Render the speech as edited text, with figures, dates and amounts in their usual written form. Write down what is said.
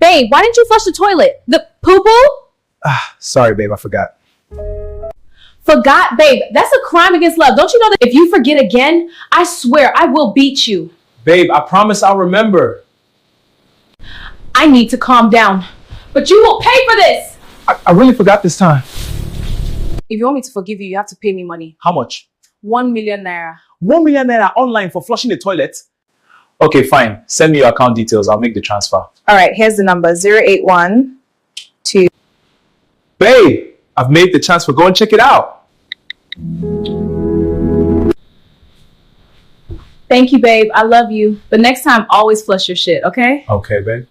Babe, why didn't you flush the toilet? The poo-poo? Sorry, babe, I forgot. Forgot, babe. That's a crime against love. Don't you know that if you forget again, I swear I will beat you. Babe, I promise I'll remember. I need to calm down. But you will pay for this. I really forgot this time. If you want me to forgive you, you have to pay me money. How much? 1 million naira. 1 million naira online for flushing the toilet? Okay, fine. Send me your account details. I'll make the transfer. All right, here's the number 081 2. Babe, I've made the transfer. Go and check it out. Thank you, babe. I love you. But next time, always flush your shit, okay? Okay, babe.